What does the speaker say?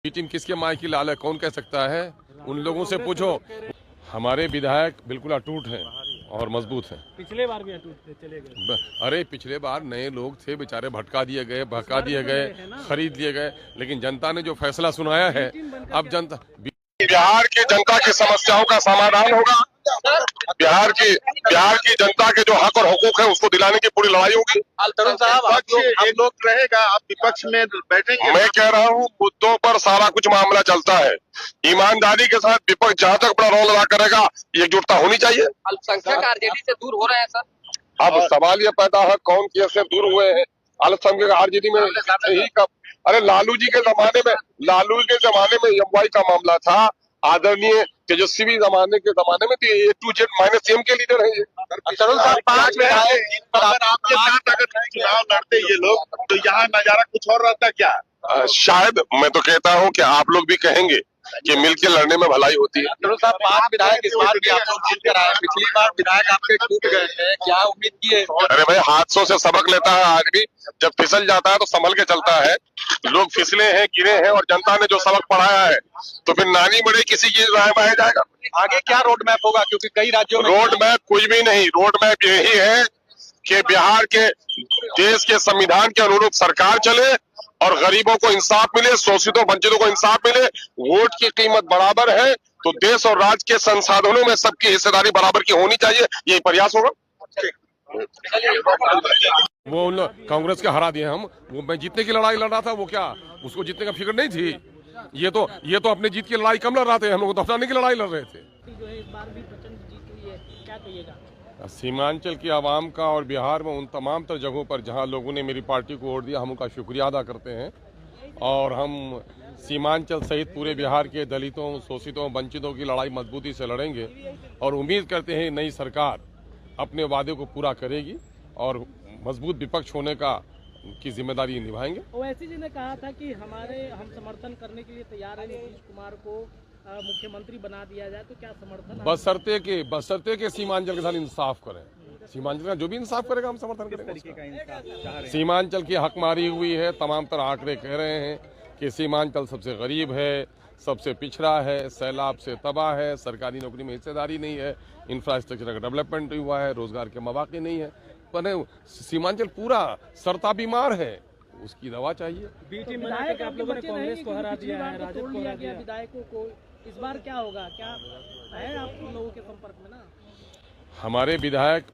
ये टीम किसके माय की लाल है कौन कह सकता है? उन लोगों से पूछो। हमारे विधायक बिल्कुल अटूट हैं और मजबूत हैं। पिछले बार भी अटूट थे, चले गए। अरे पिछले बार नए लोग थे बेचारे, भटका दिए गए, बहका दिए गए, खरीद लिए गए, लेकिन जनता ने जो फैसला सुनाया है, अब जनता बिहार की जनता की समस्याओं का समाधान होगा। बिहार की जनता के जो हक और हुकूक है उसको दिलाने की पूरी लड़ाई होगी। तरुण साहब, आप लोग रहेगा, आप विपक्ष में बैठेंगे। मैं कह रहा हूँ मुद्दों पर सारा कुछ मामला चलता है। ईमानदारी के साथ विपक्ष जहाँ तक बड़ा रोल अदा करेगा, एकजुटता होनी चाहिए। अल्पसंख्यक आरजेडी से दूर हो रहे हैं सर। अब सवाल ये पैदा है कौन कैसे दूर हुए हैं अल्पसंख्यक आरजेडी में? यही कब? अरे लालू जी के जमाने में एमवाई का मामला था। आदरणीय तेजस्वी जमाने में तो ए टू जेड माइनस एम के लीडर है ये। तरुण साहब, 5 विधायक अगर आपके साथ अगर चुनाव लड़ते ये लोग, तो यहाँ नजारा कुछ और रहता क्या? शायद मैं तो कहता हूँ कि आप लोग भी कहेंगे कि मिलके लड़ने में भलाई होती है। तरुण साहब, 5 विधायक इस बार भी आप लोग जीत कर आए। पिछली बार विधायक आपके टूट गए थे, क्या उम्मीद किए? अरे भाई, हादसों से सबक लेता है आदमी। जब फिसल जाता है तो संभल के चलता है। लोग फिसले हैं, गिरे हैं, और जनता ने जो सबक पढ़ाया है तो फिर नानी बड़े किसी की राह में जाएगा। आगे क्या रोड मैप होगा, क्योंकि कई राज्यों में रोड मैप कुछ भी नहीं। रोड मैप यही है कि बिहार के देश के संविधान के अनुरूप सरकार चले और गरीबों को इंसाफ मिले, शोषितों वंचितों को इंसाफ मिले। वोट की कीमत बराबर है तो देश और राज्य के संसाधनों में सबकी हिस्सेदारी बराबर की होनी चाहिए, यही प्रयास होगा। वो उन कांग्रेस के हरा दिए हम। वो मैं जीतने की लड़ाई लड़ रहा था, वो क्या उसको जीतने का फिक्र नहीं थी? ये तो अपने जीत की लड़ाई कम लड़ रहे थे, हम लोग तो हटाने की लड़ाई लड़ रहे थे। जो है इस बार भी प्रचंड जीत हुई है, क्या कहिएगा? सीमांचल की आवाम का और बिहार में उन तमाम तर जगहों पर जहां लोगों ने मेरी पार्टी को वोट दिया, हम उनका शुक्रिया अदा करते हैं। और हम सीमांचल सहित पूरे बिहार के दलितों, शोषितों, वंचितों की लड़ाई मजबूती से लड़ेंगे और उम्मीद करते हैं नई सरकार अपने वादे को पूरा करेगी और मजबूत विपक्ष होने की जिम्मेदारी निभाएंगे। ओवैसी जी ने कहा था कि हम समर्थन करने के लिए तैयार हैं, नीतीश कुमार को मुख्यमंत्री बना दिया जाए, तो क्या समर्थन? बशर्ते के सीमांचल के साथ इंसाफ करें। सीमांचल का जो भी इंसाफ करेगा हम समर्थन करेंगे। सीमांचल की हकमारी हुई है, तमाम तरह आंकड़े कह रहे हैं कि सीमांचल सबसे गरीब है, सबसे पिछड़ा है, सैलाब से तबाह है, सरकारी नौकरी में हिस्सेदारी नहीं है, इंफ्रास्ट्रक्चर का डेवलपमेंट हुआ है, रोजगार के मौके नहीं है। पर सीमांचल पूरा सरता बीमार है, उसकी दवा चाहिए। बी टीम बना के आप लोगों ने कांग्रेस को हरा दिया है, राजद को हरा दिया, विधायकों को। इस बार क्या होगा, क्या है आप लोगों के संपर्क में? ना हमारे विधायक